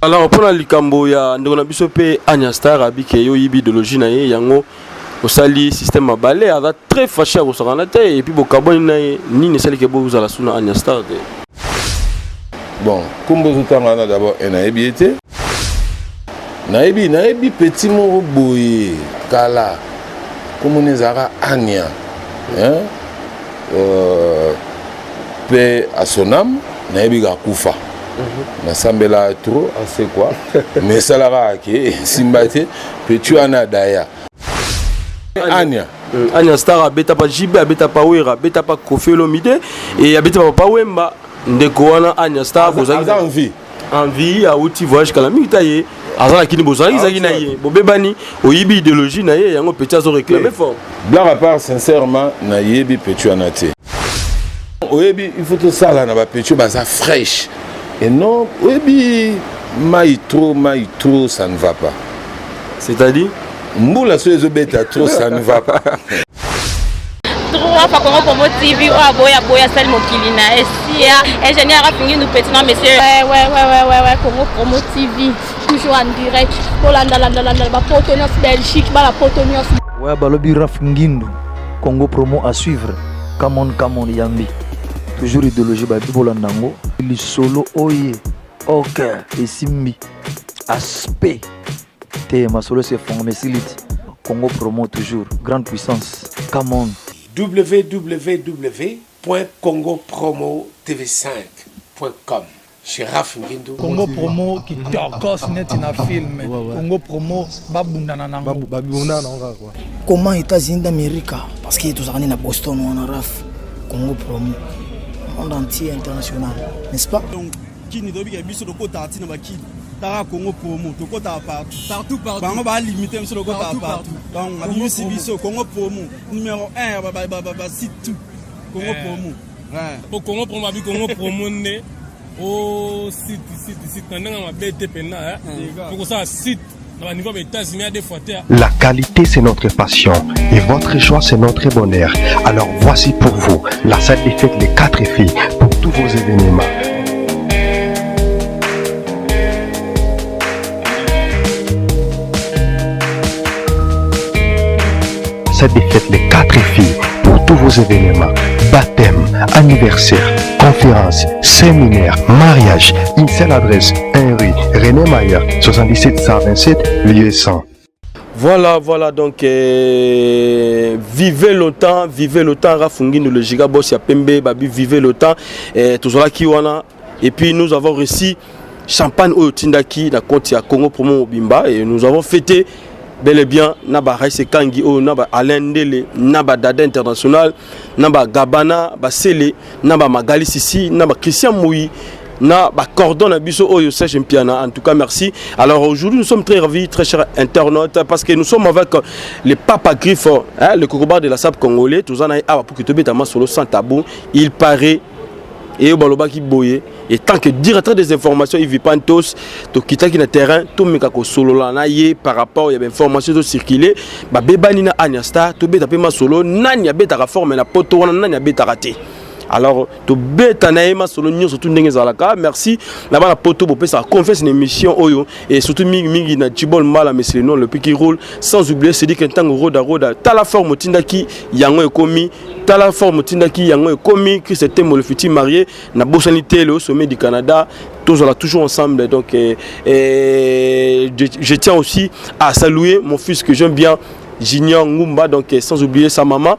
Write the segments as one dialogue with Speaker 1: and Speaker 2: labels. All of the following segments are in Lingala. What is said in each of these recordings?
Speaker 1: Alors pour la likambo ya ndona biso pe Anya Star abike yo yibi idéologie na ye yango osali système à balai a très fâché à Rosaranate et puis bokaboni na ni ne sali ke bo uzala suna Anya Star.
Speaker 2: Bon, comme vous avez d'abord un habité. Naebi petit mot boye kala comme on est à Anya hein paix à son âme naebi ga kufa na sambela trop c'est quoi mais ça la qui simbate petit ana daya Anya
Speaker 1: Anya Star abeta pa jibe abeta pa wera abeta pa kofelo mide et abeta pa wemba ndeko wana Anya Star bozali envie à outil voyage kala mitaye azala kini bozali zaki na ye bobebani oyibi idéologie na ye yango petit azo réclamer fort
Speaker 2: blague à part sincèrement na yebi petit anate oyebi il faut tout ça là na ba petit baza fraîche et non oyebi maïtro ça ne va pas
Speaker 1: c'est-à-dire
Speaker 2: mboula so ezobeta trop ça ne va pas
Speaker 3: Congo Promo TV boya sel mokili na esia ingénieur afingi nous petit non monsieur ouais Congo Promo TV toujours en direct Holanda ba Potonios Belgique ba la Potonios
Speaker 4: ouais balobi Raf Ngindu Congo Promo à suivre come on yambi toujours idéologie ba Holanda ngo li solo oye OK et simbi aspect te ma solo c'est formé silite Congo Promo toujours grande puissance come on
Speaker 5: www.congopromotv5.com chez Raf Ngindu.
Speaker 6: Congo Promo qui torcos net na film. Congo Promo babundana nango.
Speaker 7: Comment États-Unis d'Amérique parce que tous en Boston on a Raf Congo Promo monde entier international, n'est-ce pas?
Speaker 8: Donc qui ni dobi biso de kota tina baki. Tara Congo Promo to kota partout. Bango ba limiter biso de kota partout. Donc abisi biso Congo Promo numéro 1 ba site tout. Congo Promo. Ouais.
Speaker 9: Pour Congo Promo abi Congo Promo né au site nanga ma BT pena pour ça site au niveau des États-Unis des fois.
Speaker 10: La qualité c'est notre passion et votre choix c'est notre bonheur. Alors voici pour vous la salle des fêtes les 4 filles pour tous vos événements. Salle des fêtes les 4 filles pour tous vos événements. Baptême, anniversaire, conférence, séminaire, mariage. Une seule adresse, 1 rue René Mayer, 77 127, lieu 100.
Speaker 1: Voilà, donc vivez longtemps, Rafungi nous le giga boss ya Pembe, babi vivez longtemps, toujours là qui wana. Et puis nous avons reçu champagne au Tindaki, la compte ya Congo Promo Bimba, et nous avons fêté bel et bien naba Raïse Kangi o naba Alain Ndele naba Dada International naba Gabana ba Sele naba Magali Sissi naba Christian Moui naba Cordon Abiso Oyo Serge Mpiana. En tout cas merci. Alors aujourd'hui nous sommes très ravis, très chers internautes, parce que nous sommes avec le Papa Griffe, hein, le cocobar de la SAP congolais. Tous en a pour que tu bêtement solo sans tabou. Il paraît et au baloba qui boye et tant que directeur des informations il vit pas tous to kita qui na terrain to meka ko solo la na ye par rapport il y a information de circuler ba bebani na Anya Star to beta pe ma solo nani ya beta ka forme na poto wana nani ya beta raté. Alors to beta na ema solo nyo surtout ndenge zalaka merci na ba na poto bo pesa confiance une émission oyo et surtout mingi na Tibol Mala mais c'est le nom le pic qui roule sans oublier c'est dit qu'un temps roda ta la forme tindaki yango ekomi ta la forme tindaki yango ekomi que c'était le futur marié na bosanité le sommet du Canada tous là toujours ensemble donc je tiens aussi à saluer mon fils que j'aime bien Junior Ngumba donc sans oublier sa maman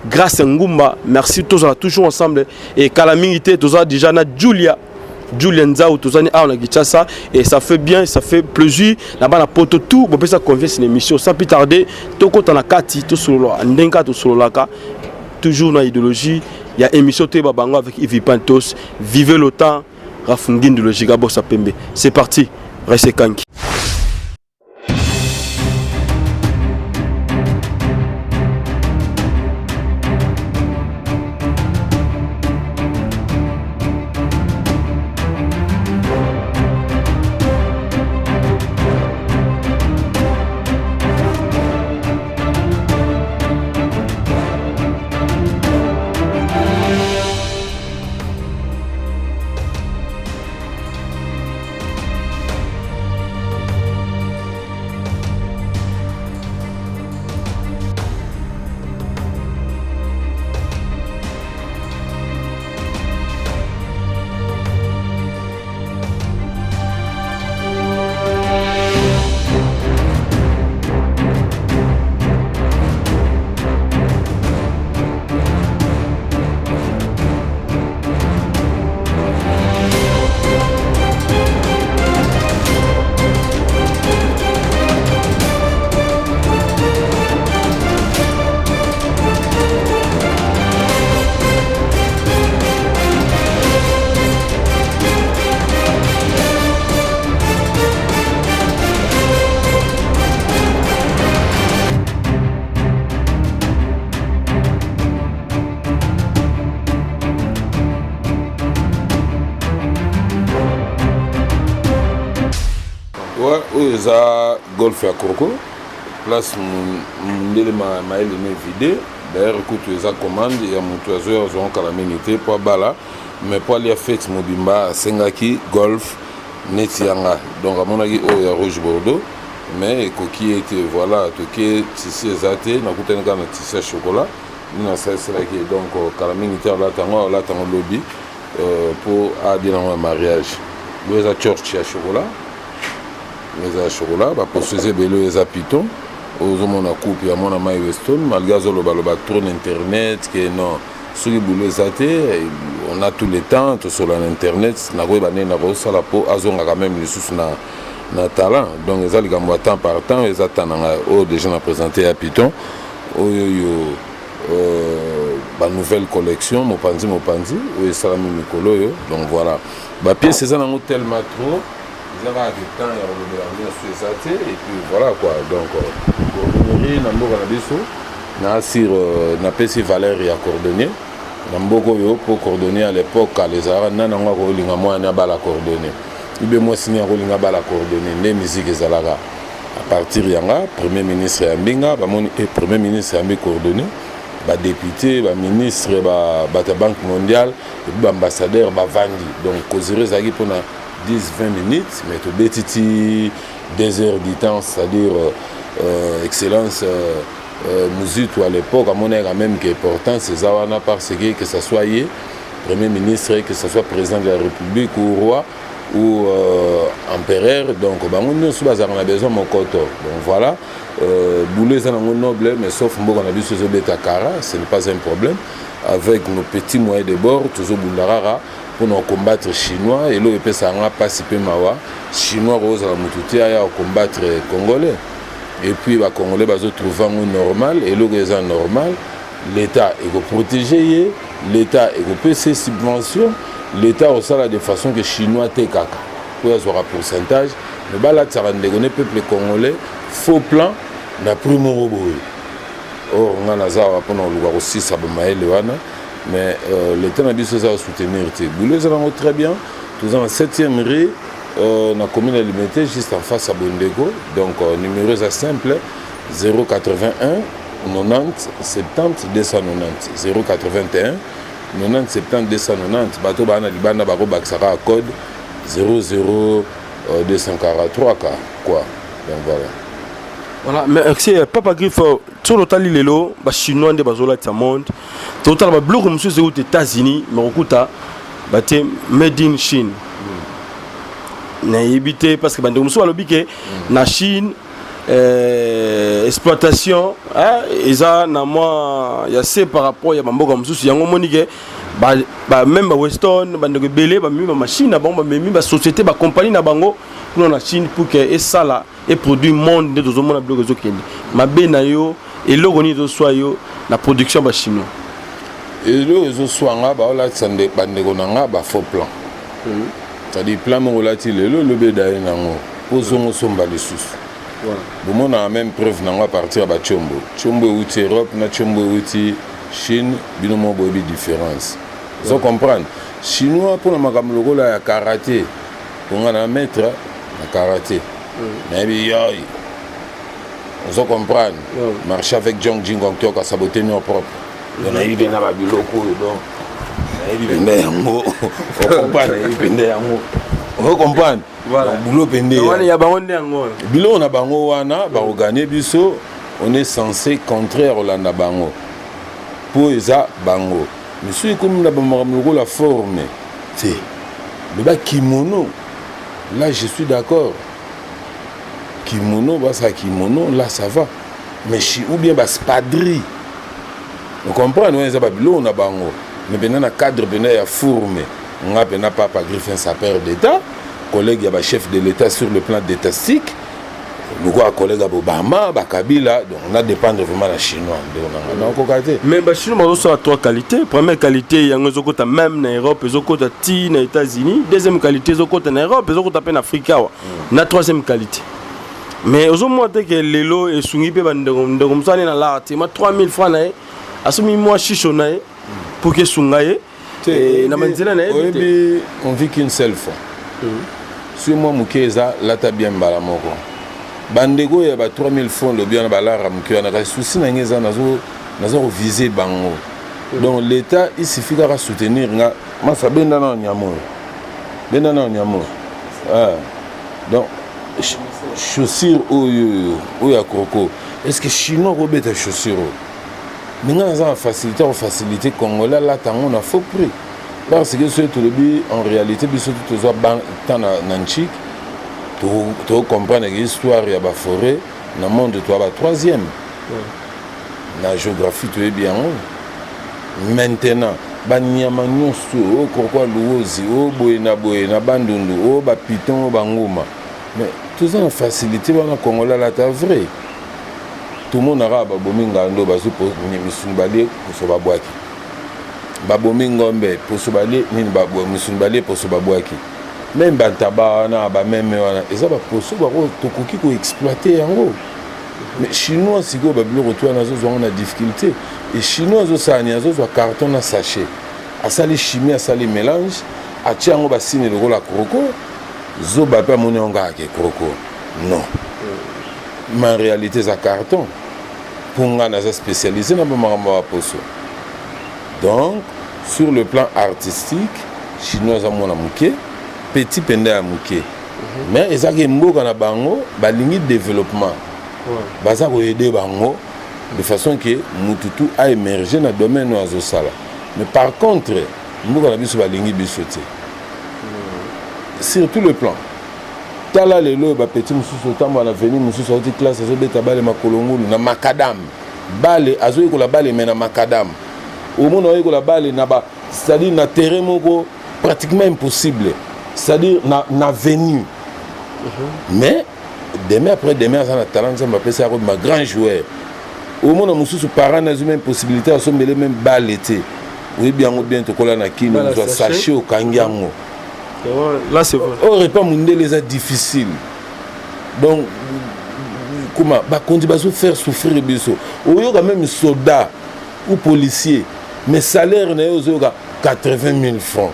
Speaker 1: grâce à Ngumba merci tous là toujours ensemble et calamité tous là déjà na Julia Nzao tous on a ça et ça fait bien ça fait plaisir là-bas la poto tout bon ça confiance une émission sans plus tarder tout compte na kati tout solo ndenga tout solo laka toujours dans idéologie il y a émission Teba Bango avec Yves Pantos vivez le temps Rafungi de le Gigabo Sapembe c'est parti restez kanki.
Speaker 2: Ouais, oui, ça golf à Coco. Place Mundele Maël est vidé. D'ailleurs, écoute, ça commande, il y a mon toiseur, ils ont calamité, pas bala. Mais pas les fêtes Mobimba, Sengaki, golf, Netianga. Donc, à mon avis, il y a Rouge Bordeaux. Mais Coquille était, voilà, Toké, Tissi Zate, n'a coûté un gars de Tissi chocolat. Nous avons ça, c'est là qui est donc calamité, là, tango lobby pour aller dans un mariage. Nous avons church à chocolat. Nous avons chocolat, pour se faire bello, nous avons piton. Nous avons une coupe, nous avons un Weston, malgré le internet, que non. Sur les boulots, on a tout le temps, tout sur l'internet, on a quand même les sous na talent. Donc, ils ont les temps par temps, ils ont déjà présenté à Python. La nouvelle collection, Mopanzi, où ça donc voilà. La pièce, c'est tellement trop. Ils ont du temps, et puis voilà quoi. Donc, na pesi Valérie à coordonner. Namboko yo pour coordonner à l'époque à les arts nana ngwa linga moi na bala coordonner. Ibe moi signer linga bala coordonner les musiques ezalaka. À partir yanga premier ministre Yambinga ba mon et premier ministre Yambi coordonner, ba député, ba ministre ba ta banque mondiale et ba ambassadeur ba vandi. Donc causerie zaki pour 10-20 minutes mais to betiti 2 heures du temps, c'est-à-dire excellence musique à l'époque, à mon avis, même qui est important, c'est Zawana parce que ce soit Premier ministre, que ce soit président de la République ou roi ou empereur. Donc, on a besoin de mon coton. Donc voilà, Boulé, c'est un noble, mais sauf que on a vu ce Betakara, ce n'est pas un problème. Avec nos petits moyens de bord, toujours Bundarara, pour nous combattre les Chinois. Et là, il peut s'en passer Mawa. Chinois, Rose, la Moutoutia, combattre les Congolais. Et puis les Congolais se trouvent normal et le réseau normal, l'État est protégé, l'État est payé ses subventions, l'État aussi de façon que les Chinois te caca. Pour avoir un pourcentage, mais là ça va dégonner peuple congolais faux plan na primo robot. Or on a ça pour nous voir aussi ça mais l'État n'a pas besoin de soutenir. Boulez très bien, tous en 7e rue. La commune alimentée juste en face à Bondego. Donc numéro est simple 081 90 70 290 081 90 70 290 bateau bana libana bako baksaka code 00 243 quoi. Donc voilà.
Speaker 1: Voilà, mais c'est Papa Griff sur le tali lelo ba chinois de bazola ta monde total ba bloc monsieur c'est aux États-Unis mais okuta baté made in Chine. Na évité parce que bandeko muso alobi ke na Chine exploitation eza na moi ya c'est par rapport ya bamboka mususu yango monike ba même ba Weston bandeko belé ba mi ba machine na bango ba memi ba société ba compagnie na bango pour na Chine pour que et ça là et produit monde de zomona bloc ezokende mabe na yo et logoni zo soyo na production ba chinois
Speaker 2: et le zo soanga ba la tsande bandeko nanga ba faux plan. C'est-à-dire plan relatif le bédaï nango posons somba les sous. Bon on a même preuve nango à partir ba Chombo. Chombo outi Europe na Chombo outi Chine binomo bobi différence. Vous comprenez? Chinois pour la makambo logo la karaté. On a mettre la karaté. Mais yoy. Vous comprenez? Marcher avec Jong Jingong Tok à saboter nos propres. On a eu des nababiloko donc vous comprenez? Voilà. On est censé contraire au landa bango. Pour ça bango. Monsieur comme la forme. C'est le bas kimono. Là je suis d'accord. Kimono, ça kimono, là ça va. Mais ou bien spadri. Vous comprenez? On a bango. Mais maintenant, le cadre est formé. On a Papa Griffin, sa père d'État, collègue, il y a chef de l'État sur le plan d'étatique. Nous avons un collègue Obama, Kabila, donc on a dépendre vraiment de la Chinois.
Speaker 1: Mais les Chinois ont 3 qualités. Première qualité, il y a même en Europe, ils ont aux États-Unis. Deuxième qualité, ils ont en Europe, ils ont en Afrique. La troisième qualité. Mais aujourd'hui, que les lots et soumis, ils ont 3000 francs. Assumi moi chichonaye pour que sungaye
Speaker 2: on vit qu'une seule fois. sur moi mukeza lata bien mbala moko bandego ya ba 3000 francs le bien balara muke na souci na ngeza nazo viser bango donc l'état il suffit de soutenir nga masa benda na nyamo donc chaussures oyo ya kroko est-ce que chinois robeta chaussures ninga na facilité congolais là tango na faux prix parce que ce tout le but en réalité biso tout zo ban tan na nchik to comprendre l'histoire ya ba forêt na monde to ba troisième na géographie to bien maintenant banyama nyonso kokwa luozi boyena bandundu ba piton ba ngoma mais tout ça en facilité wana congolais là ta vrai tout le monde arabe bominga ndo bazu pour misungbalé pour so babwaki babomi ngombe pour so balé nini babo misungbalé pour so babwaki même bantaba wana ba même wana eza ba poso ba ko tokoki ko exploiter yango mais chinois siko ba bilo retour na zo na difficulté et chinois zo sani zo carton na sachet asali chimie asali mélange atia yango ba sine le la kroko zo ba pa moni onga ke kroko non mais en réalité ça carton pour nga na spécialisé na ba mama poso. Donc sur le plan artistique chinois a mona muke petit penda ya muke mais ezaki mboka na bango balingi développement baza ko aider bango de façon que mututu a émergé dans le domaine oiseau sala mais par contre mboka na biso balingi biso te sur tout le plan tala lelo ba petit mususu tamba na venir mususu auti classe azo beta bale makolongulu na makadam bale azo ikola bale mais na makadam au monde on ikola bale na ba c'est-à-dire na terrain moko pratiquement impossible c'est-à-dire na venu mais demain après demain ça na talent ça m'appelle ça ma grand joueur au monde mususu parent na même possibilité à sombele même bale été oui bien to kola na kino zo sachet au kangiango.
Speaker 1: Là c'est vrai.
Speaker 2: Aurait pas mondé les a difficile. Donc comment bah qu'on dit faire souffrir biso. Ou yo quand même soldat ou policier mais salaire na yo 80 000 francs.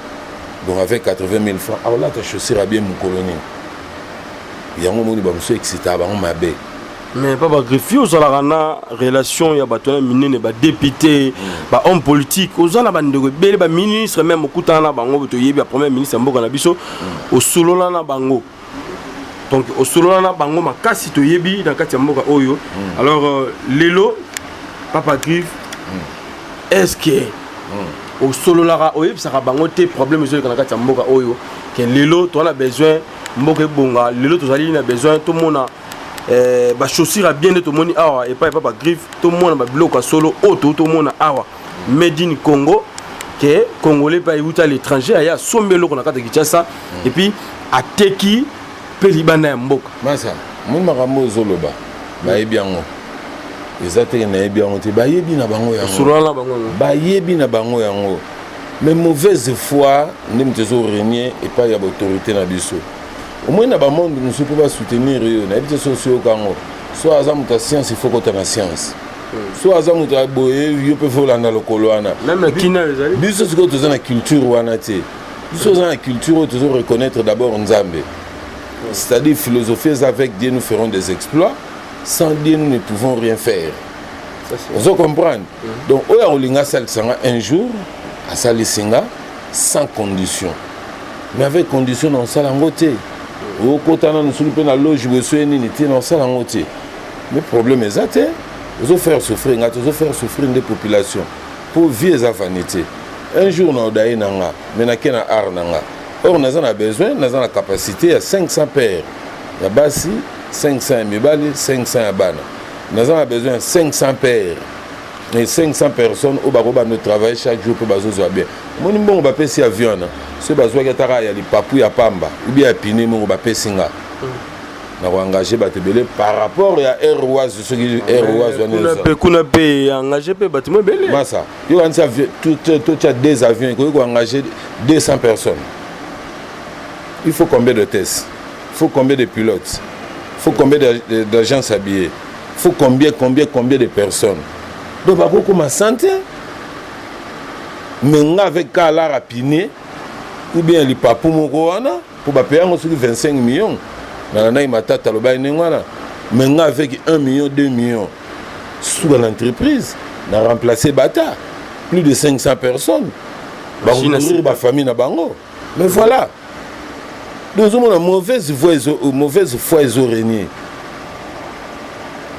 Speaker 2: Donc avec 80 000 francs, alors là ta chaussure a bien mon colonie. Yango moni ba monsieur excité ba on mabe.
Speaker 1: Mais pas greffier aux la relation ya bato minene ba député ba homme politique aux la bandeko bele ba ministre même okutana bango to yebi premier ministre mboka na biso au solola na bango donc au solola na bango makasi to yebi na kati ya mboka oyo alors lelo papa griffe est-ce que au solola oyebi saka bango te problème zo na kati ya mboka oyo que lelo to na besoin mboka bonga lelo to zali na besoin tout monde ba chaussure a bien tout moni awa et pas griffe tout le monde ba bloc solo auto tout le monde awa made in Congo que congolais pas yuta à l'étranger aya sombelo na kata Kinshasa et puis ateki pelibana mboka
Speaker 2: masa mon makambo zoloba ba ebiango ezate na ebiango te ba yebi na bango yango
Speaker 1: surala bango
Speaker 2: ba yebi na bango yango mais mauvaise foi ndem tezo régner et pas ya autorité na biso. Au moins, dans le monde, nous ne pouvons pas soutenir les habitudes sociaux. Soit à la science, il faut qu'on ait la science. Soit à la boye, il peut faire le coloana.
Speaker 1: Même la Kina,
Speaker 2: les amis. Nous sommes la culture. Nous sommes la culture, nous devons reconnaître d'abord Nzambe. C'est-à-dire, philosophie avec Dieu, nous ferons des exploits. Sans Dieu, nous ne pouvons rien faire. Vous comprenez? Donc, un jour, à Salisinga, sans condition. Mais avec condition, on s'en a voté. Au côté nous sommes dans la loge où nous dans ça mais problème est ça nous faire souffrir des populations pour vivre sa vanité un jour nous avons nanga mais na kena art nanga or nous avons besoin nous avons la capacité à 500 pères ya basi 500 mibali 500 bana nous avons besoin de 500 pères et 500 personnes au baroba nous travailler chaque jour pour bazo bien mon bon ba pesi avion ce bazo ya tara ya li papu ya pamba ou bien pini mon ba pesinga na engager batebele par rapport à Airwas ce qui Airwas
Speaker 1: kuna pe engager pe batimo belé
Speaker 2: massa yo anti tout a des avions ko engager 200 personnes il faut combien de tests il faut combien de pilotes il faut combien d'agents habillés il faut combien de personnes. Donc, pas beaucoup ma santé, mais avec Kala Rapiné, ou bien les papous Mokoana, pour payer 25 millions. Mais avec 1 million, 2 millions, sous l'entreprise, on a remplacé Bata. Plus de 500 personnes. On va famille na bango. Mais voilà. Nous avons une mauvaise foi, ils ont régné.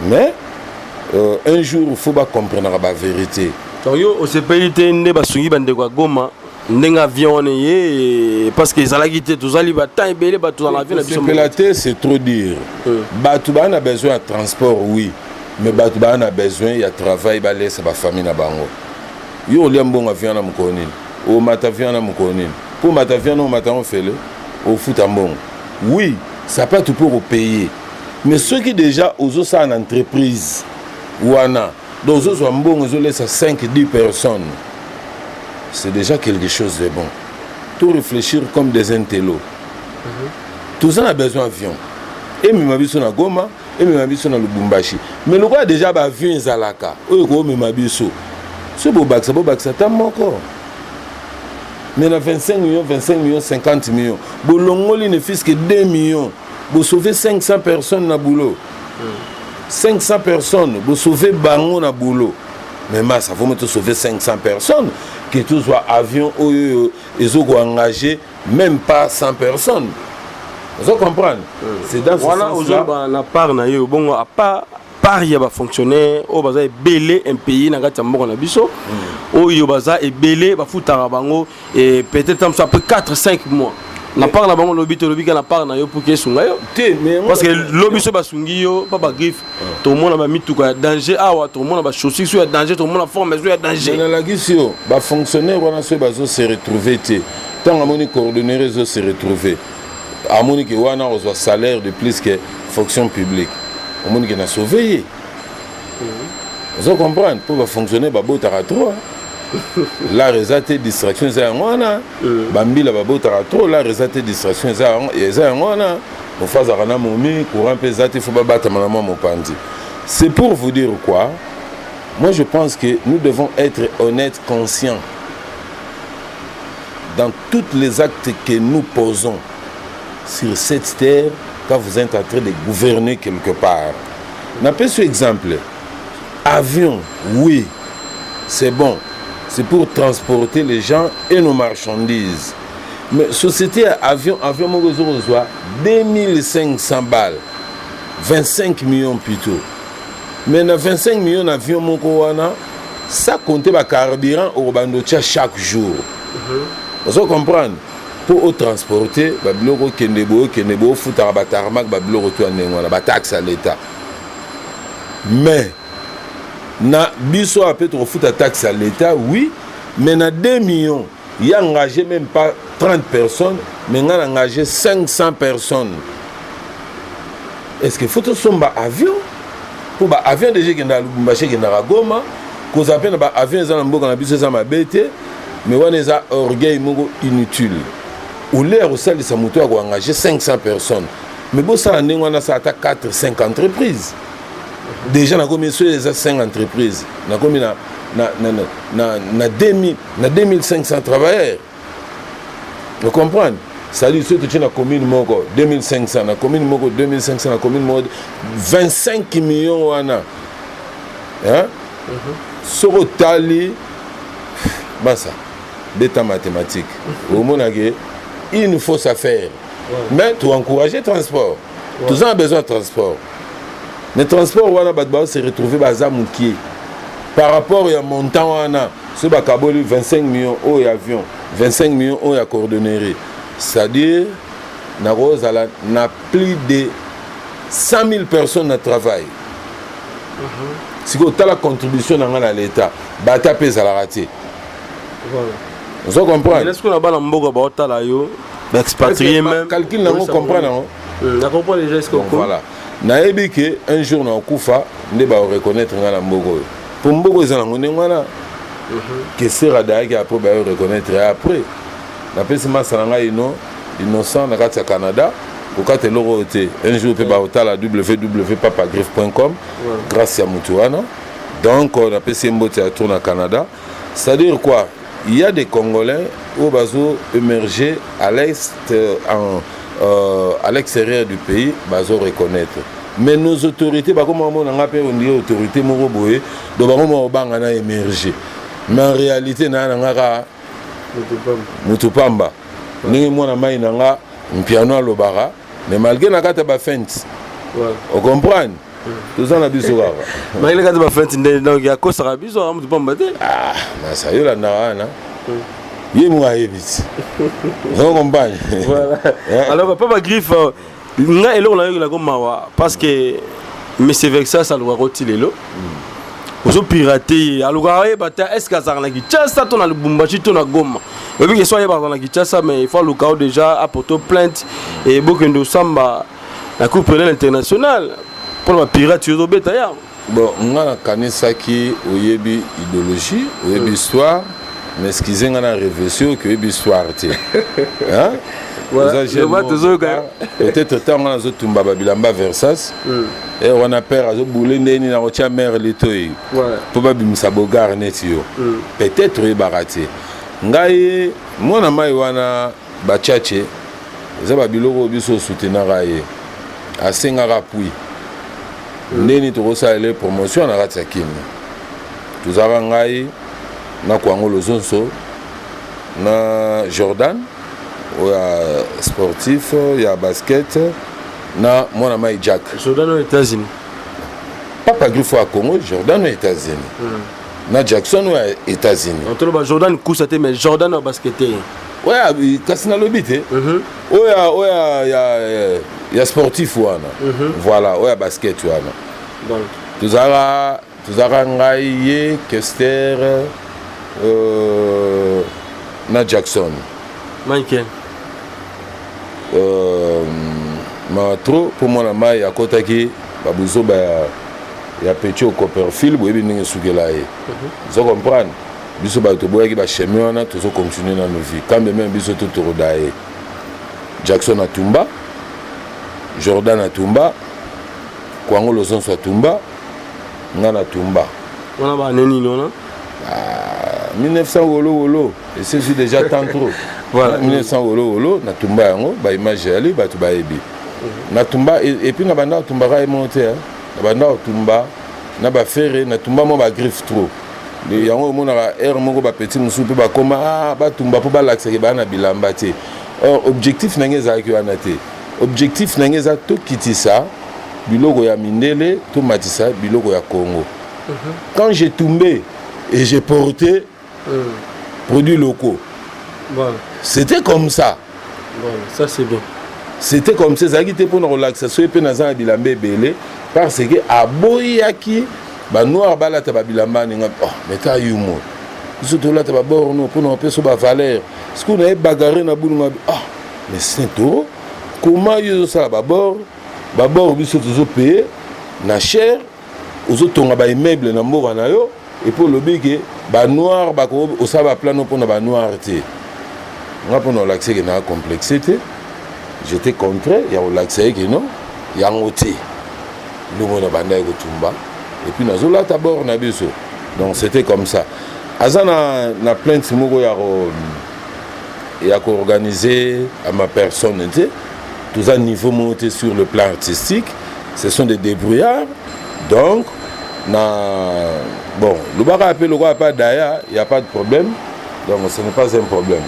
Speaker 2: Mais un jour, il faut comprendre la vérité.
Speaker 1: Au CPLT, ne ba sungi bande kwa Goma, ndenga avion ne parce que ça la quitté tous ali ba temps belé ba tous dans l'avion.
Speaker 2: CPLT, c'est trop dire. Batouba a besoin de transport, oui. Mais Batouba a besoin de travail, ba laisse ba famille na bango. Yo liam bon avion na mukoni. O matavion na mukoni. Pour matavion no matawan fele. Au foot en bon. Oui, ça peut tout pour payer. Mais ceux qui déjà osent ça en entreprise, ou en a, donc ils ont bon, ils laissent 5-10 personnes. C'est déjà quelque chose de bon. Tout réfléchir comme des intellos. Tout ça a besoin d'avion. Et même avion na Goma, et même avion na Lubumbashi. Mais le roi déjà avion Zalaka. Eux go même avion. Ce beau bac ça t'a encore. Mais dans 25 millions, 50 millions. Bolongoli ne fait que 2 millions. Vous sauvez 500 personnes dans le boulot. 500 personnes, vous sauvez Bango dans le boulot. Mais ça faut mettre sauver 500 personnes. Que tout soit avion, ils ont engagé même pas 100 personnes. Vous comprenez? C'est dans ce sens-là.
Speaker 1: On a part bon à part il y a des fonctionnaires au baza est belé un pays na gati mboko na biso au yo baza est belé ba futara bango et peut-être après 4-5 mois na part na bango lobi na part na yo pour que sunga yo parce que lobi so basungi yo pas ba griffe tout le monde ba mituka danger awa tout le monde ba chaussure sur danger tout le monde forme sur danger
Speaker 2: na la gisio ba fonctionnaire wana so bazo se retrouver té tant amoni coordonner réseau se retrouver amoni que wana reçoit salaire de plus que fonction publique. Au monde qui a sauvé. Vous comprenez? Pour fonctionner, il faut trop. La résultat distraction, c'est un mois. Bambi la babo trop. La résultat distraction, c'est un mois. On fait un momi, courant pesant, il faut pas battre mon pandi. C'est pour vous dire quoi? Moi, je pense que nous devons être honnêtes, conscients dans tous les actes que nous posons sur cette terre. Quand vous êtes en train de gouverner quelque part. On appelle ce exemple. Avion, oui, c'est bon. C'est pour transporter les gens et nos marchandises. Mais société avion, mon reçoit 2500 balles. 25 millions plutôt. Mais dans 25 millions d'avions, mon coana, ça compte le carburant au bandotia chaque jour. Vous comprenez? Pour transporter, babiloko kenebo futa batarmak babiloko to anengwana ba taxe à l'état. Mais na biso a peut futa taxe à l'état oui, mais na 2 millions, il a engagé même pas 30 personnes, mais on a engagé 500 personnes. Est-ce que faut somba avion pour ba avion déjà qui na Lubumbashi qui na Goma, qu'on appelle ba avion za mboka na biso za mabete, mais on les a orgueil mongo inutile. Ou l'air au sel de sa moto a engagé 500 personnes. Mais bon, ça on a 4-5 entreprises. Déjà, on a commis sur les 5 entreprises. On a commis 2500 travailleurs. Vous comprenez? Ça dit, ceux qui ont commis 2500, la commune 2500, la commune 25 millions. Hein? Sur le tali, ça, d'état mathématique. Au monde, il nous faut ça faire. Mais tu encourages le transport. Tout ça a besoin de transport. Le transport, on se retrouver à Zamouki. Par rapport à montant, on a 25 millions d'avions, 25 millions de coordonneries. C'est-à-dire, on a plus de 100 000 personnes à travail. Si tu as la contribution à l'État, tu as payé à la raté. Vous comprenez?
Speaker 1: Est-ce qu'on a un mboka là yo expatrié même
Speaker 2: calcul na comprendre
Speaker 1: na comprendre déjà ce qu'on
Speaker 2: voilà na ebi que un jour na kufa ne ba reconnaître ngala mboko pour mboko za ngone ngwana que sera d'ailleurs après ba reconnaître après na pesi masalanga innocent na kati ya Canada au kate loro te un jour pe ba otala www.papagriffe.com grâce à Mutuana donc on a pesi mbote à tourner au Canada. C'est-à-dire quoi? Il y a des Congolais au bateau émergé à l'est à l'extérieur du pays, bazo reconnaître. Mais nos autorités, comme on a appelé une autorité moroboé, donc on a émergé. Mais en réalité, on a Mutupamba. Nous avons un piano à l'Obara, mais malgré la carte de fente, on comprend. Tout ça, on a vu ça.
Speaker 1: Malgré la carte de fente, il y a quoi ça a vu ça, Mutupamba?
Speaker 2: Ah, mais ça y est, là, il y a un vite. Vous comprenez?
Speaker 1: Alors, Papa Griff, il y a un parce que mais c'est avec ça, ça doit retirer l'eau. Vous pirater, alors est-ce que ça a été ça ton albumbachi ton agoma. Et puis que soit il ça mais il faut le cas déjà apporter plainte et beaucoup de samba la coupe internationale pour la piraterie au bétail.
Speaker 2: Bon, on a kanisa qui oyebi idéologie, oyebi histoire, mais ce qu'ils ont en révélation que oyebi histoire té. Hein? Peut-être tant on a zo tumba babilamba Versas. Et on a peur à zo boulé ndeni na rotia mère letoy. Pour ba bimisa bogar netio. Peut-être e baraté. Ngai mona mai wana bachache. Za babiloko biso soutenara ye. Asenga rapui. Ndeni to rosa les promotions na ratsa kimi. Tuzara ngai na kwango lozonso na Jordan. Il y a sportif, il y a basket, na mon ami Jack.
Speaker 1: Jordan aux États-Unis.
Speaker 2: Papa Griffo à Congo, Jordan aux États-Unis. Na Jackson aux États-Unis.
Speaker 1: On Jordan coursate mais Jordan au basket.
Speaker 2: Ouais, Cassina Lobité. Il y a sportif voilà, il y a basket donc tous ara ngai Kester na Jackson.
Speaker 1: Michael.
Speaker 2: Ma trop pour moi la maille à côté qui babuzo ba ya petit au Copperfield boyebi ninge sugela ye vous comprendre biso ba to boya ki ba chemin na to so continuer dans nos vies quand même biso to to rodaye Jackson Atumba Jordan Atumba Kwango Lozonso Atumba Ngana Atumba
Speaker 1: on a ba neni non
Speaker 2: 1900 wolo et c'est déjà tant trop. Voilà 1900 wolo na tumba yango ba image ali ba to ba ebi. Na tumba et puis na banda tumba ka monter na banda tumba na ba ferre na tumba mo ba griffe trop. Le yango mo na air moko ba petit musu pe ba koma ba tumba po ba l'accès ke ba na bilamba te. Or objectif na ngeza ki wana te. Objectif na ngeza to kitisa biloko ya mindele to matisa biloko ya Congo. Quand j'ai tombé et j'ai porté produits locaux.
Speaker 1: Voilà.
Speaker 2: C'était comme ça.
Speaker 1: Voilà, ça c'est bien.
Speaker 2: C'était comme ça. Ça a été pour une relaxation et puis nous avons bilambé belé parce que à boyaki ba noir bala ta bilamba ninga oh mais ta yumo. Surtout là ta bord non pour nous payer sur ba valeur. Ce qu'on a bagarré na boulou ah mais c'est tout. Comment yo ça ba bord biso toujours payer na cher aux autres on a ba immeuble na mboka na yo. Et pour le bigue, ba noir, ba ko osaba plano pour na ba noir té. Nga pour l'accès que na complexité. J'étais contre, il y a l'accès que non, il y a ngoté. Nous on a banda ko tumba et puis nazo la tabor na biso. Donc c'était comme ça. Azana na plainte moko ya ko organiser à ma personne té. Tous à niveau monté sur le plan artistique, ce sont des débrouillards. Donc bon, le bar appelle le roi pas d'ailleurs, il n'y a pas de problème, donc ce n'est pas un problème.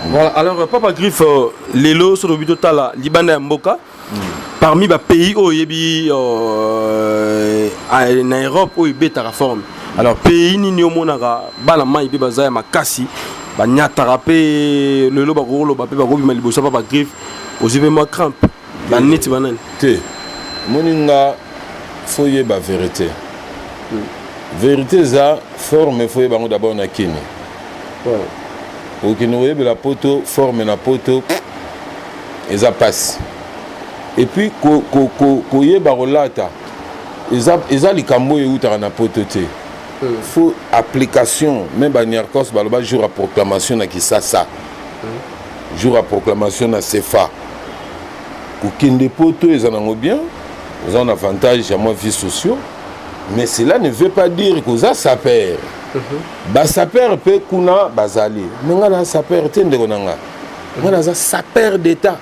Speaker 1: Voilà, alors Papa Griff, les lots sur le but total, Liban et Mboka, parmi les pays où il y a en Europe où il y a forme. Alors, pays ni au Monara, Balama, il y a Makasi, Banyatarape, le lot Bagoro, le Bapé Bagobi, Malibosa, Papa Griff, aux événements crampes, la net banane.
Speaker 2: Moninga, faut y avoir vérité. Vérité ça forme il faut d'abord na kini. Pour que nous ayons la poto forme na poto et ça passe. Et puis ko ye barolata eza likambo ye uta na poto te. Faut application même baniarkos baloba jour à proclamation na kisasa. Jour à proclamation na CFA. Ko kende poto ezanango bien, ils ont un avantage à moi vie sociaux. Mais cela ne veut pas dire que ça perd. Ba saper pe kuna bazali. Menga na saper tende konanga. Menga na saper d'état.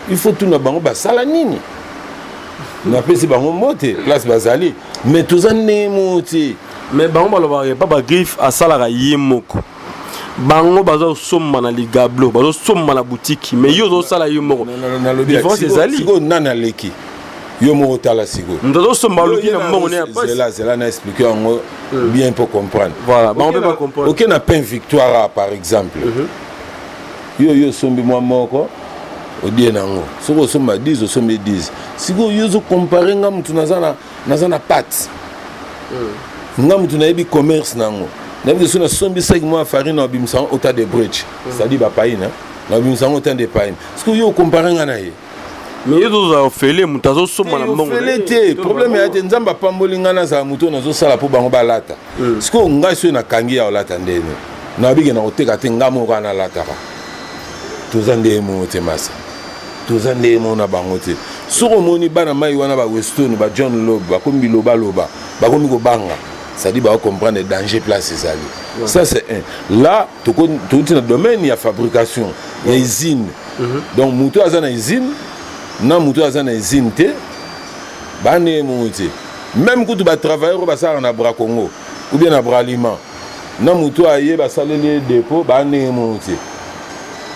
Speaker 2: il faut tout na bango basala nini napesi bango mote place bazali mais toza ndenge
Speaker 1: mais bango balobaka pa bagriffe asalaka ye moko bango bazosomba na ligablo bazosomba na boutique mais yo ozosala ye moko différence ezali
Speaker 2: siko nani aleki yo moko tala siko
Speaker 1: mutu azosomba aloki na mbongo ne ya pasi
Speaker 2: zela na explique yango bien pour comprendre
Speaker 1: voilà bango mpe bacomprendre
Speaker 2: ok na pain victoire par exemple yo sombi mwa moko odie nango soki osomba 10 osombi 10 sikoyo yo ozocompare nga mutu naza na pate nga mutu nayebi commerce nango nayebi so nasombisaki mwa farine na obimisango ota de breche c'est-à-dire bapaine na obimisango ota de paine sikoyo yo ocompare nga na ye
Speaker 1: mais yo tozala ofele mutu azosomba na mbongo
Speaker 2: ofele te problème ya te nzambe apamboli nga nazala mutu oyo nazosala mpo bango balata sikoyo ngai soki nakangi ya olata ndeni nabike na koteka te nga moko analataka toza nde mo te masa toza nde mo na bango te soko moni bana mai wana ba Weston ba John Lob ba komi loba bakomi kobanga c'est-à-dire ba comprendre le danger place ezali ça c'est un là tout na domaine ya fabrication ya usine donc mutu aza na usine na mutu aza na usine te bane mo te même kutu ba travailleur ba sala na bras Congo ou bien na bras aliment na mutu aye ba saleli dépôt bane mo te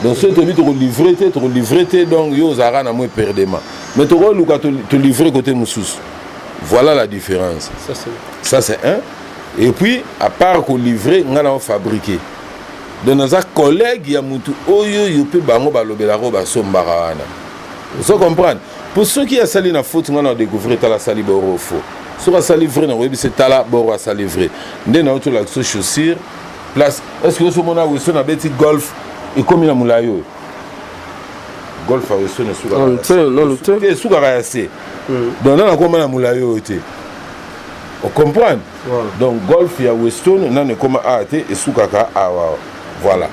Speaker 2: donc ce que tu livrer donc yo zara na moi perdement mais tu luka te livrer côté mususu voilà la différence ça c'est un et puis à part qu'on livrer ngana on fabriquer donc nos collègues ya mutu oyo yo pe bango balobela ro ba sombara wana vous comprenez pour ceux qui a sali na faute ngana découvrir ta la sali boro faux sur la sali vrai na webi c'est tala boro a sali vrai ndena auto la chaussure place est-ce que ce mona Wilson a beti golf et comme il a moulayo golf a Wilson et souga rayase donc on a comme la moulayo été on comprend donc golf il y a Weston on a comme AT et souga ka voilà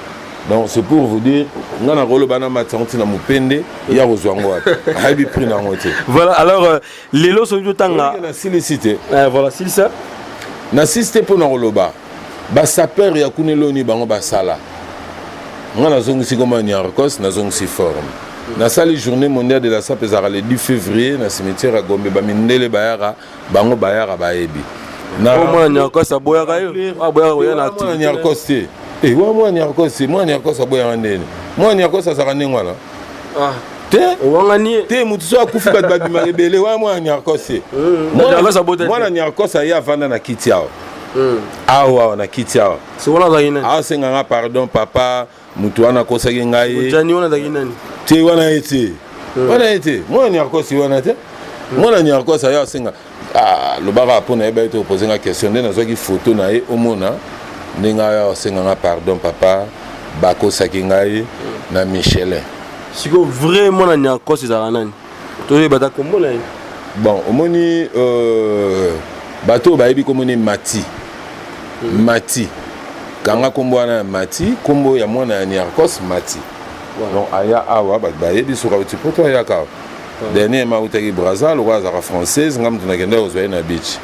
Speaker 2: donc c'est pour vous dire on a rolo bana matanti na mupende ya rozwango habi prix na ngote
Speaker 1: voilà alors les lots sont tout tanga
Speaker 2: na silicité
Speaker 1: voilà c'est ça
Speaker 2: na système pour na roloba ba saper ya kuneloni bango basala nga nazongisi koma Niarkos nazongisi forme nasali journée mondiale de la sape ezaka le 10 février na cimetière ya Gombe bamindele bayaka bango bayaka bayebi
Speaker 1: na mwana Niarkos aboyaka yo aboyaka yo na activité
Speaker 2: Niarkos te mwana Niarkos aboyaka ndeni mwana Niarkos azaka ndenge wana te
Speaker 1: owangani
Speaker 2: te mutu so akufi bato babimaka ebele mwana Niarkos te mwana Niarkos aye avanda na kiti awa awa na kiti awa asenganga pardon papa mutu wana kosaki ngai te wana ete mwana Niarkos wana te mwana Niarkos ayo asenga lobaka mpona yeba ete oposenga question nde nazwaki photo na ye omona ndenge ayo asenganga pardon papa bakosaki ngai na Michelin
Speaker 1: siko vrai mwana Niarkos ezalaka nani toyebata kombo na ye
Speaker 2: bon omoni bato bayebi komoni Mati kanga kombo wana Mati kombo ya mwana ya Niarkos Mati donc aya awa bayebi soka uti poto aya ka dernier ma utaki Brazza le roi azara française ngam tunakenda ozwa na beach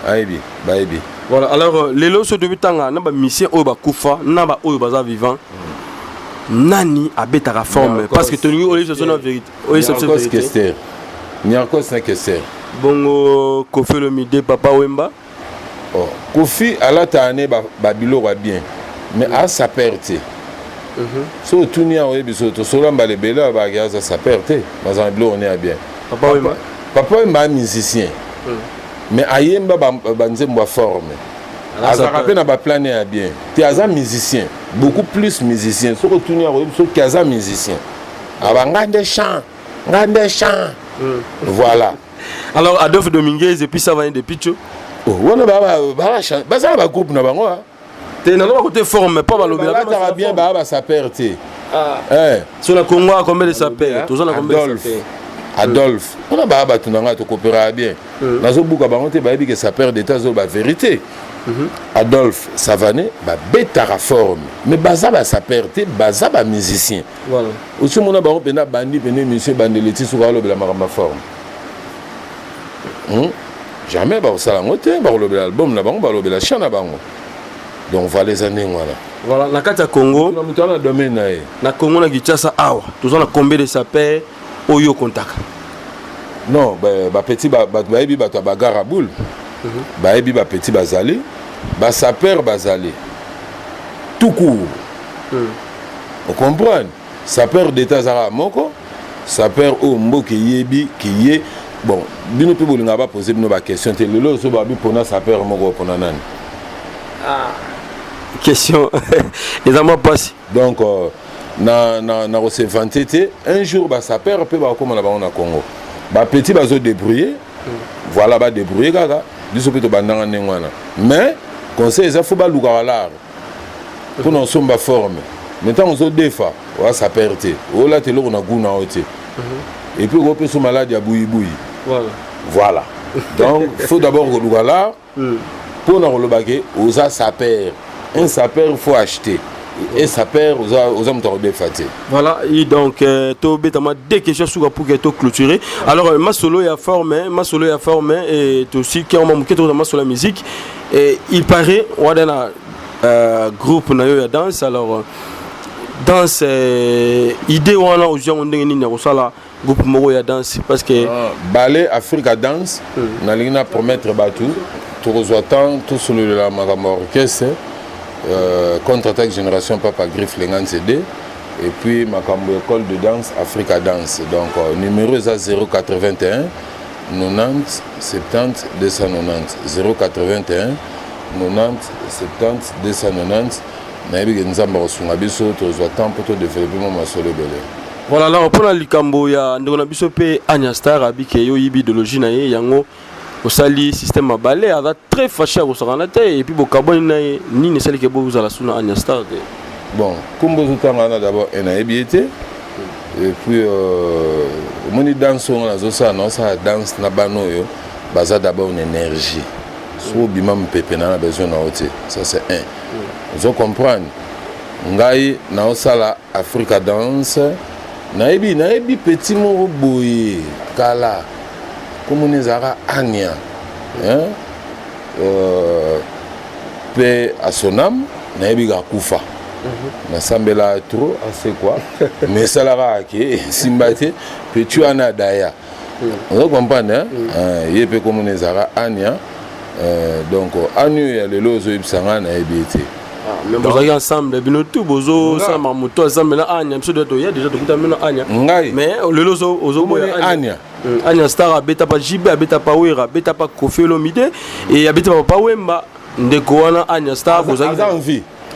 Speaker 2: ayebi bayebi
Speaker 1: voilà alors les lots so depuis tanga na ba mission oyo bakufa na ba oyo baza vivant nani abetaka forme parce que tenu oyo c'est la vérité oyo c'est la vérité
Speaker 2: Niarkos na Kester
Speaker 1: bongo Kofi Olomide Papa Wemba
Speaker 2: Kofi alata ane babilo wa bien mais a sa perte so tunia oyebi so to solamba le bela ba gaza sa perte bazan bilo on est bien Papa Wemba musicien mais ayemba banzembo forme azaka pe na ba planer ya bien ti aza musicien beaucoup plus musicien so tunia oyebi so kaza musicien abangande chant voilà
Speaker 1: alors Adolphe Dominguez et puis ça va depuis Picho
Speaker 2: wana bazala ba groupe na bango
Speaker 1: te na ba côté forme pas ba lobela
Speaker 2: ça va bien ba sa perte
Speaker 1: sur la Congo combien de sa perte tous on a combien de
Speaker 2: Adolphe wana ba tunanga to coopérer bien nazo buka bango te ba bi que sa perte d'état zo ba vérité Adolphe Savané ba betara forme mais baza ba sa perte baza ba musicien
Speaker 1: voilà
Speaker 2: aussi mona bango pena bandi pena monsieur bandeleti sur lobela ma forme jamais ba osala ngote ba lobela album na bango ba lobela chant na bango donc voilà les années voilà
Speaker 1: Voilà, na kati ya Congo,
Speaker 2: na domaine
Speaker 1: na Congo na Kinshasa awa, tous on a combien de sapeurs oyo kontaka?
Speaker 2: Non, ba petit ba yebi ba bagara boule. Ba yebi ba petit bazali, ba sapeur bazali. Tout court. Vous comprenez? Sapeur d'état zara moko, sapeur o mboki yebi qui est bon, bino pe bolinga ba poser bino ba question te lelo so ba bi pona sapeur moko pona nani.
Speaker 1: Question. Les amours passent.
Speaker 2: Donc, na recevantité, un jour, ça perd peu comme on a au Congo. Petit va se débrouiller. Voilà, va débrouiller, gaga. Du peu de bandana nengwana. Mais, conseil, il faut pas louer l'art. Pour nous sommes forme. Maintenant, on se défend. Ça perd. Oh là, tu l'as, on a goût na ôté. Et puis, on peut se malade à bouilli. Voilà. Donc, il faut d'abord louer l'art. Pour nous louer, on ça perd. Un sapeur, il faut acheter. Et sapeur, aux hommes de faté.
Speaker 1: Voilà, et donc, deux questions sur pour que tu clôturer. Alors, ma solo est formé, et aussi, qui a manqué de la musique. Et il paraît, on a un groupe de danse. Alors, danse, idée, on a aussi un groupe de danse. Parce que.
Speaker 2: Ballet Africa Dance, on a promettre Batou, tout rejoitant, tout sur la orchestre. Contre-attaque génération Papa Griffe Lengan CD et puis ma école de danse Africa Dance. Donc numéro est à 081 90 70 290 081 90 70 290 nayebi nzamba osunga biso tozwa temps pour développer ma solo belé.
Speaker 1: Voilà, là on prend likambo ya ndona biso pe Anya Star abike yo yibi idéologie na ye yango au sali système à balai a très fâché au Saranate et puis au carbone ni ne celle qui est beau à la souna Anya Star.
Speaker 2: Bon, comme vous avez d'abord un aébiété et puis mon danse on a ça danse na banoyo basa d'abord une énergie. So bimam pepe na besoin na ôté. Ça c'est un. Vous comprenez? Ngai na osala Africa Dance naebi petit mo boye kala. Comme on est à Anya, paix à son âme, Naïbiga Koufa. Nasambela trop, c'est quoi? Mais ça l'a raqué, Simbate, puis tu en as d'ailleurs. On comprend, hein? Il peut comme on est à Anya, donc Anya, il y a le lozo Ipsanga, Naïbité.
Speaker 1: Mais vous avez ensemble, tout, bozo, ça m'a monté ensemble, Anya, il y a déjà tout le Anya. Mais le lozo,
Speaker 2: Anya.
Speaker 1: Anya Star abeta pa Jibe abeta pa Wera abeta pa Kofi Olomide et abeta pa Wemba ndeko wana Anya Star bozali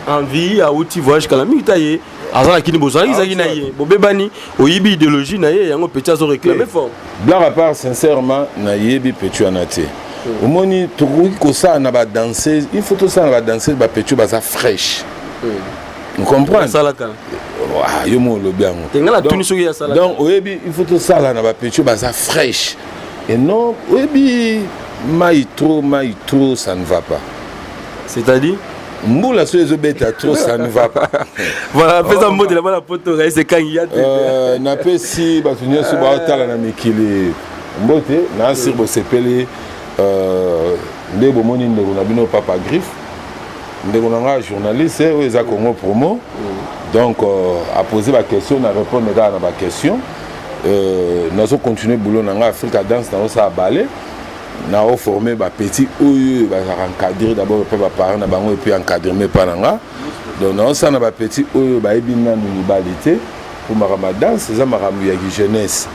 Speaker 1: envie a outil voyage kala mitaye azala kini bozali zaki na ye bobebani oyibi idéologie na ye yango petit azo réclamer fort
Speaker 2: blague à part sincèrement na yebi petit anate omoni tokoki ko ça na ba danser il faut tout ça na ba danser ba petit ba ça fraîche vous comprenez ça là yo mo lo bien donc oyebi il faut tout ça là na ba petit ba ça fraîche et non oyebi mai trop ça ne va pas
Speaker 1: c'est-à-dire
Speaker 2: Mboula sur les obètes trop ça ne va pas.
Speaker 1: Voilà, fais un mot de la bonne photo, c'est quand il y a
Speaker 2: n'a pas si batunia sur Baotala na mikili mbote na sirbo sepele ndebo moni ndeko na bino Papa Griffe ndeko na journaliste ou za Congo promo donc a posé la question na répondre à la question nous allons continuer boulot na Africa Dance na ça balai na formé ba petit ou ba encadrer d'abord pe ba parents na bango et puis encadrer mes parents donc na ça na ba petit ou ba ebina municipalité pour ma danse ça ma ya jeunesse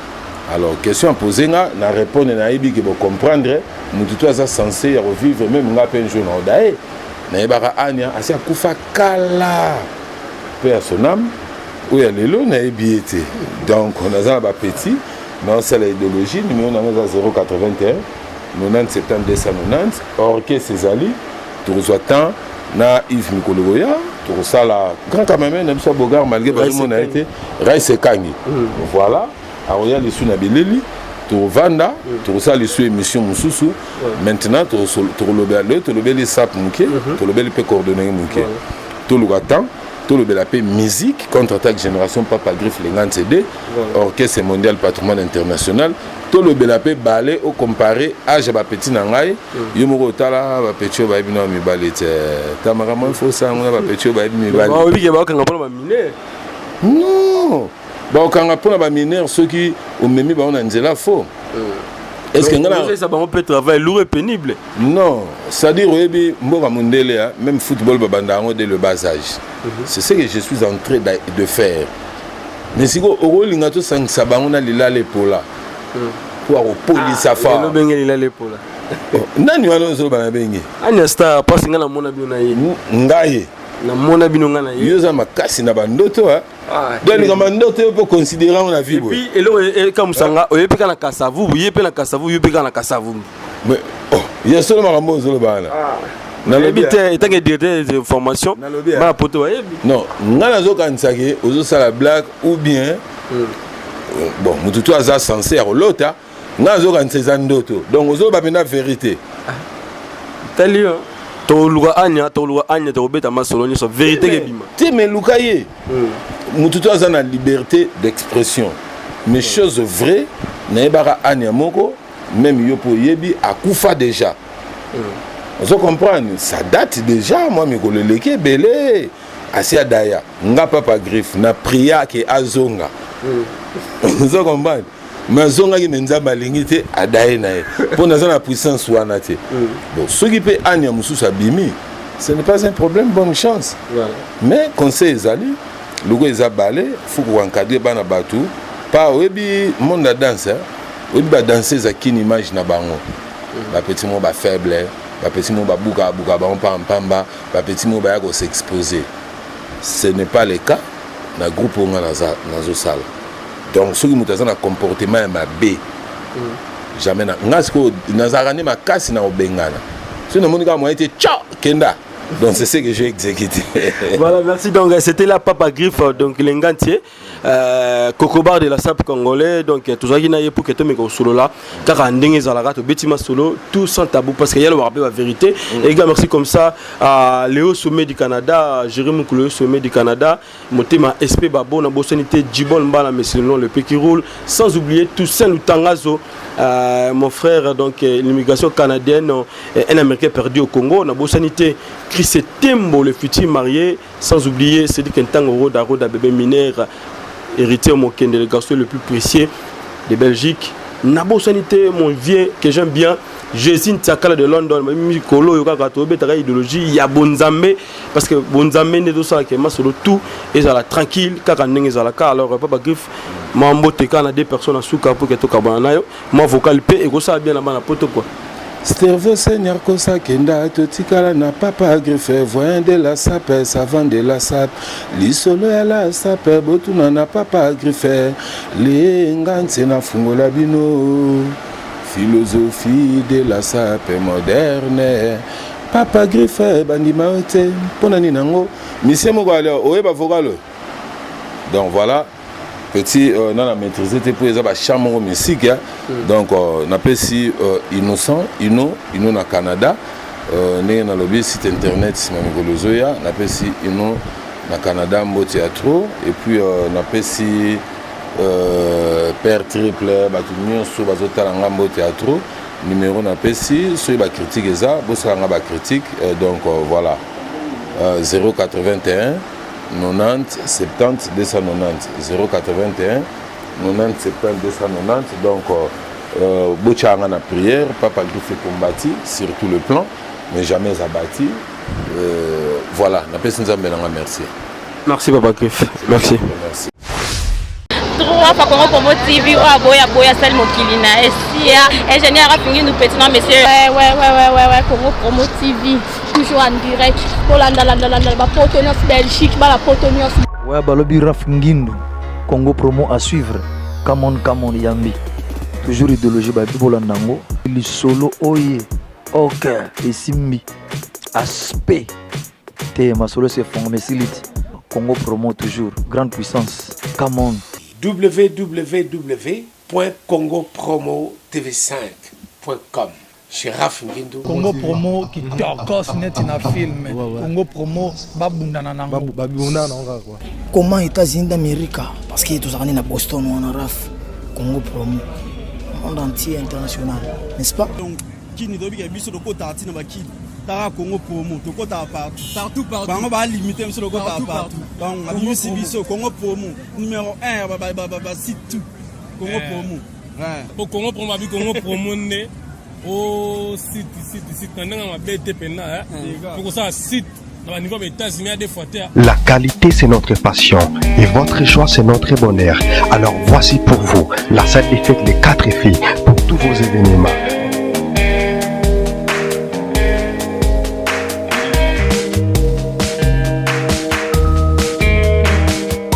Speaker 2: alors question posée na répondre na ebi que vous comprendre mutu to ça censé revivre même nga pe un jour na dae na ebaka anya asia kufa kala pe son âme ou ya lelo na ebiete donc on a ça ba petit non c'est l'idéologie numéro na 081 90 70 290 orchestre Césali tout temps na Yves Mikoloya tout ça la grand quand même même ça Bogar malgré que tout le monde a été Raïs Kangi voilà alors il y a les sous na Beleli tout vanda tout ça les sous émission Mususu maintenant tout le bel sap munke tout le bel peut coordonner munke tout le temps tout le bel appel musique contre-attaque génération Papa Griffe Lengan CD orchestre mondial patrimoine international tout le belapé balé au comparé âge ba petit nangai yo moko tala ba petit ba bino mi balete tamara mo fo sa ngona ba petit ba mi balete
Speaker 1: ba obi ke ba kanga pona ba mineur
Speaker 2: non ba kanga pona ba mineur ceux qui au memi ba on nzela faux est-ce que
Speaker 1: ça va peut travailler lourd et pénible
Speaker 2: non c'est-à-dire oyebi mboka mondele même football ba bandango dès le bas âge c'est ce que je suis en train de faire mais si go olinga to sangisa bango na lila lepola pour repolisa fa
Speaker 1: no bengi lila lepola
Speaker 2: nani wana zo bana bengi
Speaker 1: anya star passe ngana mona bino na ye
Speaker 2: ngaye
Speaker 1: na mona bino ngana ye
Speaker 2: yoza makasi na bandoto donc comme bandoto peut considérer on a vie
Speaker 1: et puis elo comme sanga oyepika na kasavu yepe na kasavu yepika na kasavu
Speaker 2: mais oh il y a seulement makambo zo bana
Speaker 1: na lobité etange directeur des informations ba poto yebi
Speaker 2: non ngana zo kansaki ozo sala blague ou bien bon mututu aza sincère lota ngana zo kantseza ndoto donc ozo ba pena vérité
Speaker 1: talio to luga anya to beta masoloni so vérité ke bima
Speaker 2: te mais lukaye mututu aza na liberté d'expression mais chose vraie na ebara anya moko même yo po yebi akufa déjà vous comprenez ça date déjà moi mi koleleke belé asia daya nga papa griffe na priya ke azonga vous comprenez mais zonga ki menza balingité adaye na pour na la puissance wana te bon ce qui peut anya mususa bimi ce n'est pas un problème bonne chance voilà. Mais conseil ezali lugo ezabale faut ko encadrer bana batu pas webi monde la danse webi ba danser za kin image na bango ba petit mo ba faible ba petit mo ba buka ba on pa mpamba ba petit mo ba ya ko s'exposer ce n'est pas le cas na groupe on na zo sala donc ceux qui ont un comportement mabe jamais na ngasko nazarani makasi na obengana sinon mon gars moi était ciao kenda donc c'est ce que j'ai exécuté.
Speaker 1: Voilà, merci. Donc c'était la Papa Griffe, donc l'engantier Cocobar de la SAP congolais. Donc tout ça qui n'a pour que tu me solo là car andenge zalaka to betima solo tout sans tabou parce qu'il y a le rappel la vérité. Et gars merci comme ça à Léo Sommet du Canada, Jérémy Léo Sommet du Canada, Motema SP Babo na bossanité Djibol Mbala mais c'est le nom le pays qui roule, sans oublier Toussaint Lutangazo, mon frère donc l'immigration canadienne, un Américain perdu au Congo na bossanité Chris Tembo, le futur marié, sans oublier Cédric Ntango Roda bébé mineur, héritier au Mokende, le garçon le plus précieux de Belgique. Nabo Sanité, mon vieux, que j'aime bien, Jésus Tsakala de London, Mikolo, Yoka Katobe, Tara idéologie, il y a Bonzambe, parce que Bonzambe n'est pas ça qui est sur le tout, et ça la tranquille, car on est à la car, alors Papa Griffe, Mambo Tekana, des personnes à Souka pour que tu cabanayo, moi vocal P, et ça bien la poto quoi.
Speaker 2: Stervo Seigneur Kosa Kenda Totikala na Papa Griffe voyant de la sape savant de la sape lisolo ya la sape botuna na Papa Griffe linganse na fungola bino philosophie de la sape moderne Papa Griffe bandima ote pona ni nango monsieur moko ale oyeba vokalo donc voilà petit on a maîtrisé pour les chambre musique donc on appelle si innocent inno na Canada né na lobby site internet si mamigolozoya on appelle si inno na Canada mbo théâtre et puis on appelle si père triple batumio so bazotala ngambo théâtre numéro on appelle si so ba critique eza bosala nga ba critique donc voilà 081 90 70 290 081 90 70 290 donc Bochanga na prière Papa Griffe combattu sur tout le plan mais jamais abattu voilà na personne nzambelanga merci
Speaker 1: Papa Griffe merci
Speaker 3: Papa Congo Promo TV boya sel mokili na esia ingénieur afingi nous petit non monsieur ouais Congo Promo TV toujours en direct pour la Potonos Belgique la Potonos
Speaker 4: ouais balobi Raf Ngindu Congo Promo à suivre Come on Yambi toujours idéologie ba bibolandango li solo oye ok et simbi aspect te masolo se formé silite Congo Promo toujours grande puissance come on
Speaker 5: www.congopromotv5.com chez Raf Ngindu
Speaker 6: Congo Promo qui torcos net na film Congo Promo babundana nango babundana nango quoi
Speaker 7: comment États-Unis d'Amérique parce que tous na Boston on a Raf Congo Promo monde entier international, n'est-ce pas?
Speaker 8: Donc, qui nous dit que biso de côté artiste na bakili. Tara Congo Promo, to côté partout. Bango ba limiter sur le côté partout. Donc, on a vu biso Congo Promo numéro 1 ba site tout. Congo Promo. Ouais.
Speaker 9: Pour Congo Promo, Congo Promo né au site ndanga mabete pena pour ça site.
Speaker 10: La qualité, c'est notre passion et votre choix, c'est notre bonheur. Alors voici pour vous la salle des fêtes Les 4 filles pour tous vos événements.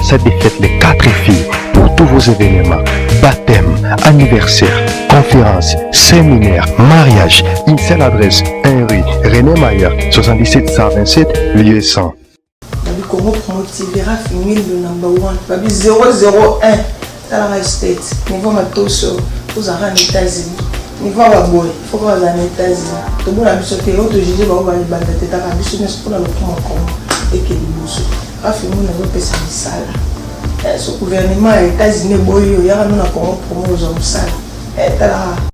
Speaker 10: Salle des fêtes Les 4 filles pour tous vos événements. Baptême, anniversaire, conférence, séminaire, mariage. Une seule adresse, 1 rue René Mayer, 77 127, lieu 100.
Speaker 7: Congo Promo TV, Rafingindo #1, Babi 001, Talara State, niveau Matoso, vous avez en États-Unis, niveau Waboy, il faut que vous ayez en États-Unis. Tout le monde a vu ce que vous avez dit, vous avez dit, vous avez dit, vous avez dit, et que vous Rafingindo n'a pas fait ça. Ce gouvernement des États-Unis, il y a un Congo Promo aux hommes sales.